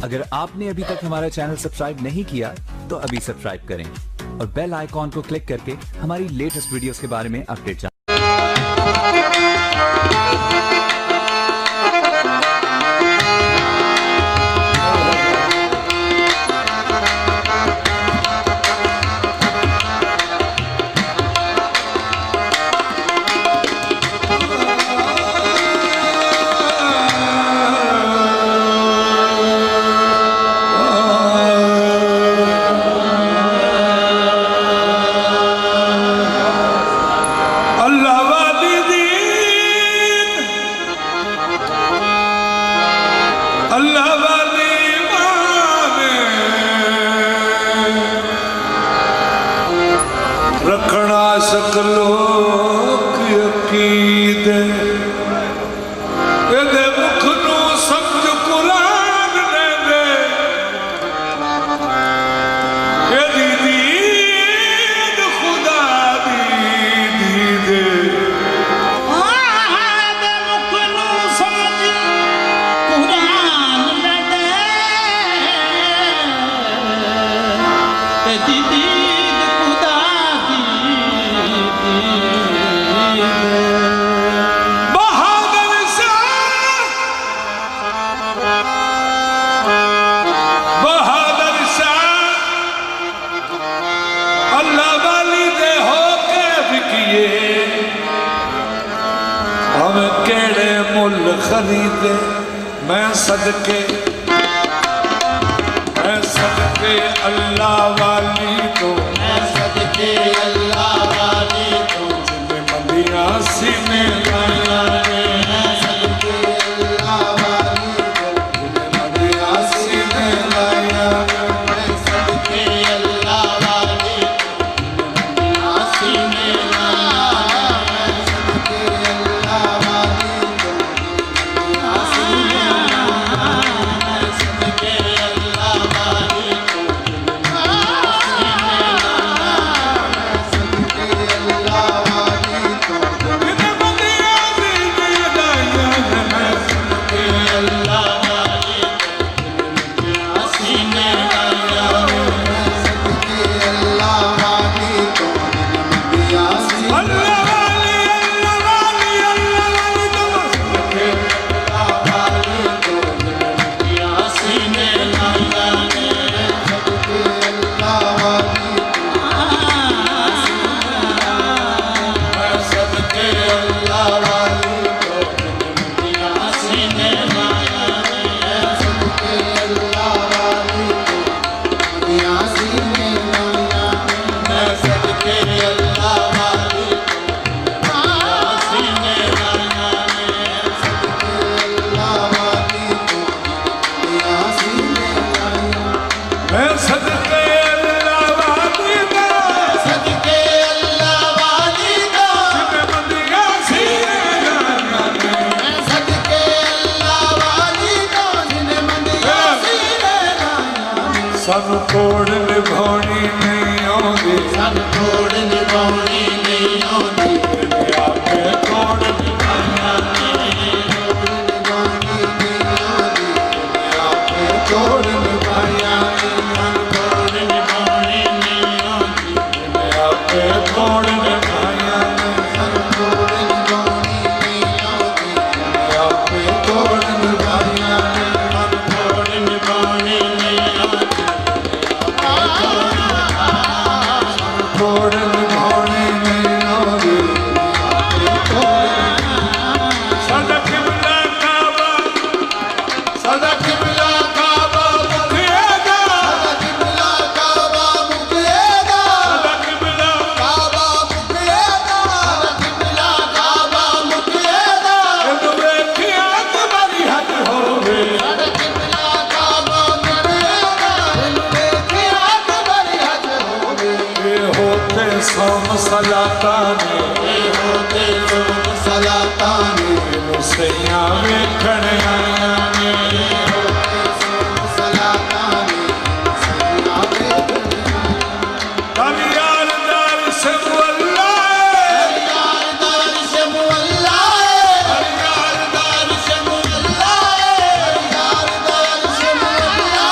अगर आपने अभी तक हमारा चैनल सब्सक्राइब नहीं किया तो अभी सब्सक्राइब करें और बेल आइकॉन को क्लिक करके हमारी लेटेस्ट वीडियोस के बारे में अपडेट जानें। अल्लाह वाली माने रखना सकलो यकीद एदे मुख नू समझ कुरान ने दे एदी दीद खुदा दी दीदे अल्लाह वाली दे हो के बिकिए हम केड़े मुल खरीदे मैं सदके अल्लाह वाली तो मैं सदके अल्लाह वाली तो जिन्हें मंदिया सीने लाया मैं सदके अल्लाह वाली तो जिन्हें मंदिया सीने लाया मैं सदके अल्लाह वाली सन तोड़ निभानी नहीं आती सन तोड़ निभानी नहीं आती आपे तोड़ निभाना आपे तोड़ निभाया तोड़ निभानी नहीं आती आपे तोड़ निभाया तोड़ निभानी नहीं आती आपे तोड़ निभाया तोड़ निभानी नहीं आती तोड़ निभाने नहीं आवे सदा किबला काबा मुकेगा सदा किबला काबा मुकेगा सदा किबला काबा मुकेगा सदा किबला काबा मुकेगा तो वेखिया तुम्हारी हद होवे सदा किबला काबा मुकेगा वेखिया तुम्हारी हद होवे होते सोम सलाताने होते सोम सलाताने मुसैया वेखण आया ने होते सोम सलाताने मुसैया वेखण आया यारदार से मुअल्ला यारदार से मुअल्ला यारदार से मुअल्ला यारदार से मुअल्ला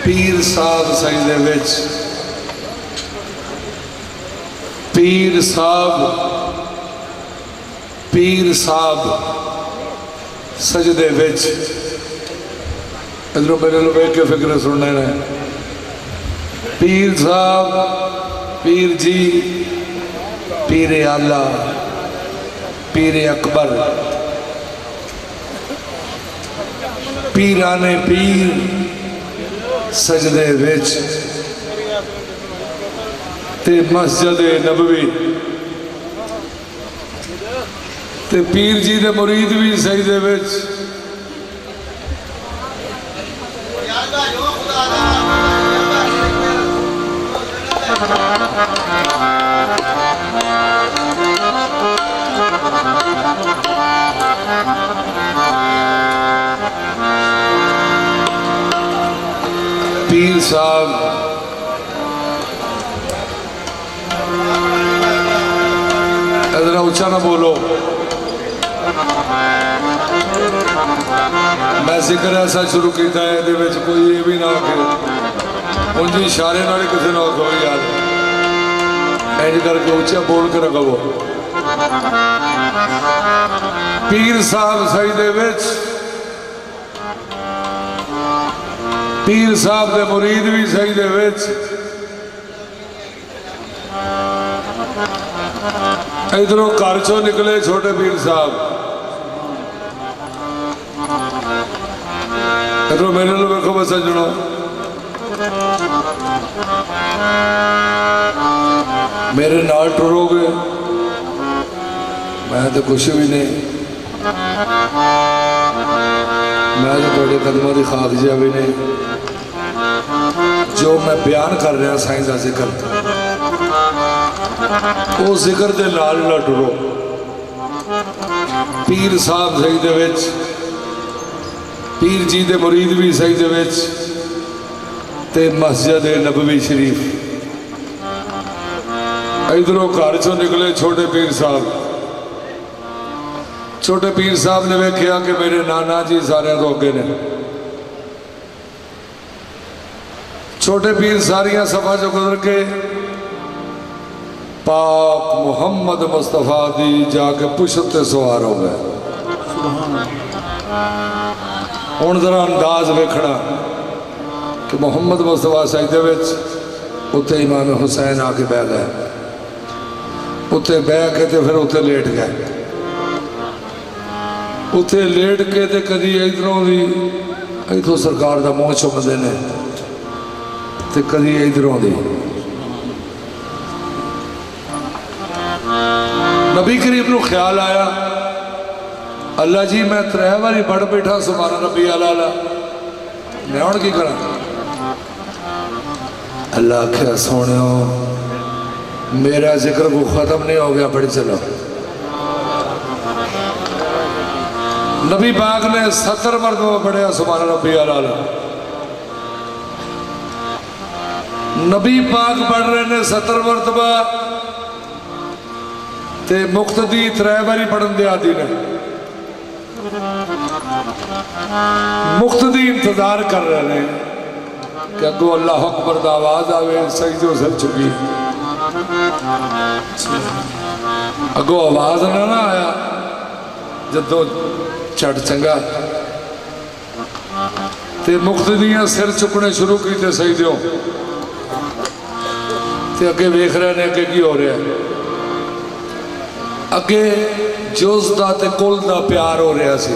पीर साहब सजदे विच, पीर साहब सजदे विच। इधरों मेरे लोग वेख के फिक्र सुनने ने। पीर साहब, पीर जी, पीर आला, पीर अकबर, पीराने पीर सजदे विच ते मस्जिद नबवी ते पीर जी दे मुरीद भी सजदे विच। पीर साहब इतना ऊंचा ना बोलो। मैं जिक्र ऐसा शुरू किया है, कोई ये भी ना आखे उंजी इशारे नाल किसी ना आखो यार इंज करके ऊंचा बोल के रखो। पीर साहब सजदे विच, पीर साहब के मुरीद भी सजदे विच। इधरों घर चो निकले छोटे पीर साहब, इधरों मेरे लो वेखो बस सजणो। मेरे नाल टुरोगे, मैं तो कुछ भी नहीं, मैं तो थोड़े कदमों की खाक जिहा भी नहीं। जो मैं बयान कर रहा साईं का जिक्र, वो जिक्र दे नाल ना टुरो। पीर साहब सजदे विच, पीर जी दे मुरीद भी सजदे विच ते मस्जिद नबवी शरीफ। इधरों घर चो निकले छोटे पीर साहब। छोटे पीर साहब ने वेख्या कि मेरे नाना जी सारे तो अगे ने। छोटे पीर सारिया सफा चो गुजर के पाक मुहम्मद मुस्तफा दी जाके पुछत ते सवार हो गए। हुण जरा अंदाज वेखना कि मुहम्मद मुस्तफा सजदे विच, उत्ते इमाम हुसैन आके बह गए। उत्ते बह के ते फिर उत्ते लेट गए। उत्थे लेट के ते कदी इधरों दी इथों सरकार दा मुँह चुमदे ने ते कदी इधरों दी। नबी करीम नूं ख्याल आया, अल्लाह जी मैं 3 बारी पढ़ बैठा सुभान रब्बी आला, मैं हुण की करा। अल्लाह आख्या सोनियो मेरा जिक्र को खत्म नहीं हो गया, पढ़ चलो। नबी पाक ने 70 मरतबा पढ़िया सुभान रब्बी आला। नबी पाक पढ़ रहे ने 70 मरतबा ते मुक्तदी 3 बारी पढ़न दे आदि ने। मुक्तदी इंतजार कर रहे हैं कि अगो अल्लाह अकबर दा आवाज आवे, सजदों सिर चुकी। अगो आवाज ना आया, जदों झट चंगा ते मुक्तदियां सिर चुकने शुरू किए सजदों ते अगे वेख रहे ने अगे की हो रहा है। अगे जुज़ दा ते कुल दा प्यार हो रहा सी।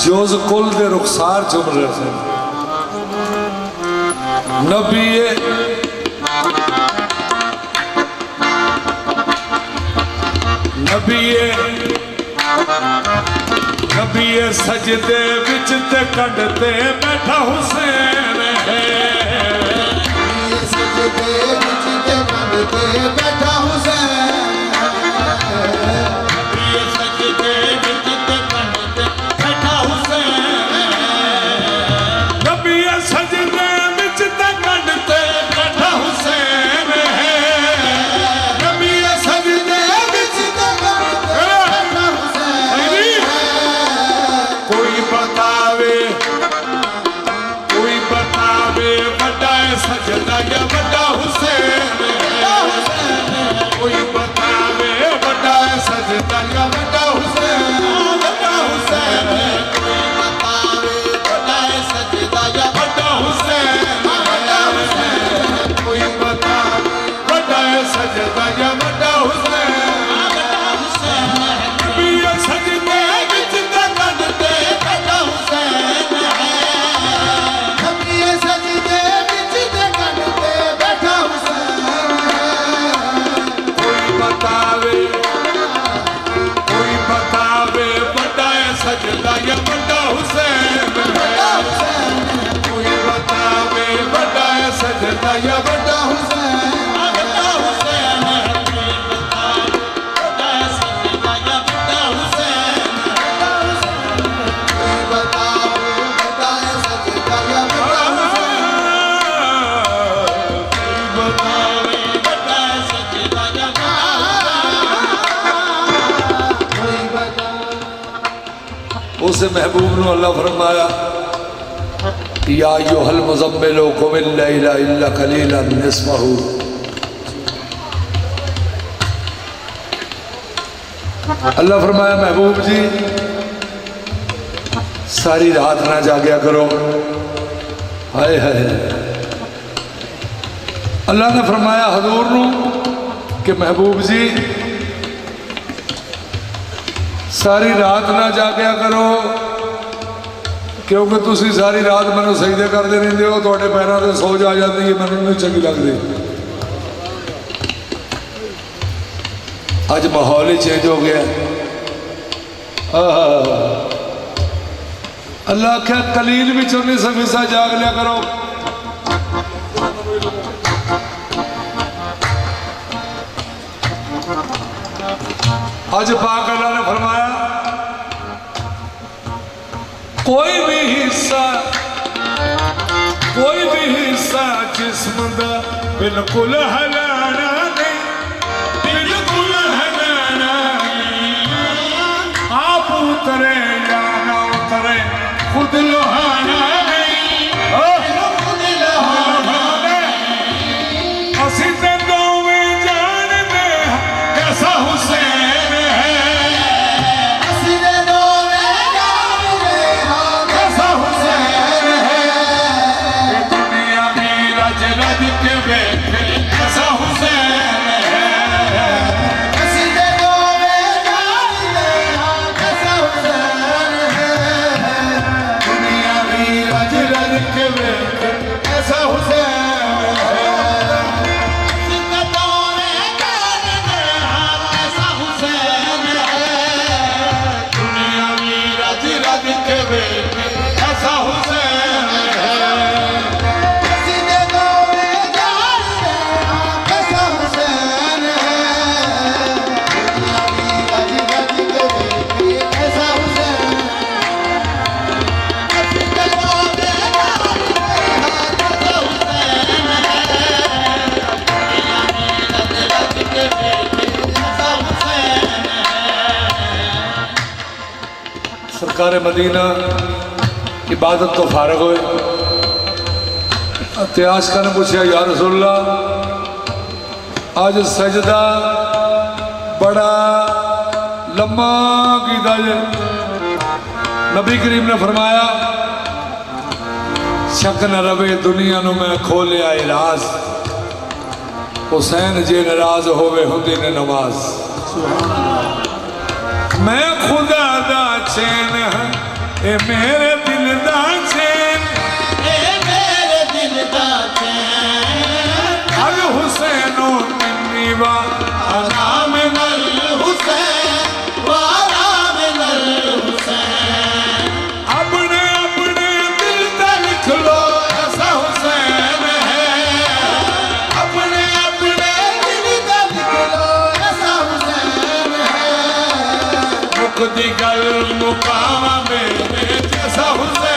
जुज़ कुल दे रुखसार चुम रहे थे। नबी सजदे विच ते कंडते बैठा हुसैन है। सजदे विच ते कंडते बैठा हुसैन। सजदे विच ते कंडते बैठा हुसैन। नबी सजदे विच ते कंडते बैठा हुसैन है। नबी सजदे विच ते कंडते बैठा हुसैन। कोई बतावे सजदा या बड़ा हुसैन बड़ा हुसैन कोई बतावे बड़ा सजदा या बड़ा हुसैन बड़ा हुसैन कोई बतावे बड़ा सजदा या बड़ा हुसैन बड़ा हुसैन नबी सजदे विच दे बड़ा हुसैन है नबी सजदे विच दे बैठा हुसैन कोई बतावे बड़ा सजदा या बड़ा हुसैन कोई बतावे बड़ा सजदा या बड़ा हुसैन बड़ा हुसैन कोई बतावे बड़ा सजदा या बड़ा हुसैन कोई बतावे बड़ा सजदा या उस महबूब ने अल्लाह फरमाया या अय्युहल मुज़म्मिल क़ुमिल लैला इल्ला क़लीलन निस्फ़हु अल्लाह फरमाया महबूब जी सारी रात ना जागया करो। हाय हाय अल्लाह ने फरमाया हजूर नू कि महबूब जी सारी रात ना जागया करो क्योंकि तुसी सारी रात मैंने सजदे करते रहते हो थोड़े पैरों से सोच आ जाती है मैंने नहीं चंगी लगती। अज माहौल ही चेंज हो गया। अल्लाह आख्या कलील भी निसफ हिस्सा जाग लिया करो। आज पाक अल्लाह ने फरमाया कोई भी हिस्सा जिस्म दा बिल्कुल हलाना नहीं बिल्कुल हलाना आप उतरे या ना उतरे खुद लोहाना नहीं खुद लोहाना असी ते दोवें जानते कैसा हुसैन है असी ते दोवें जानते कैसा हुसैन है दुनिया में रज रज के बैठे कैसा हुसैन है असी ते दोवें जानते कैसा हुसैन है दुनिया में रज रज के बैठे कैसा हुसैन ऐसा हुसैन है सीधे दौरे जाने कैसा हुसैन है ऐसा हुसैन सीधे दौरे सरकार मदीना इबादत तो फारग हुए इतिहासकार ने पूछा या रसूलल्लाह आज सजदा बड़ा लम्मा कीता जे नबी करीम ने फरमाया शक न रवे दुनिया नू मैं खोलिया इलाज हुसैन जे नाराज होवे हुंदी ने नमाज मैं खुदा दा चैन ए मेरे दिल दा चैन ए मेरे दिल दा चैन अल हुसैनो मिन्नी वा आराम नल हुसैन वा आराम नल हुसैन अपने अपने दिल दा लिख लो ऐसा हुसैन है अपने अपने दिल दा लिख लो ऐसा हुसैन है मुकदी गल मुकामा में जैसा हुसैन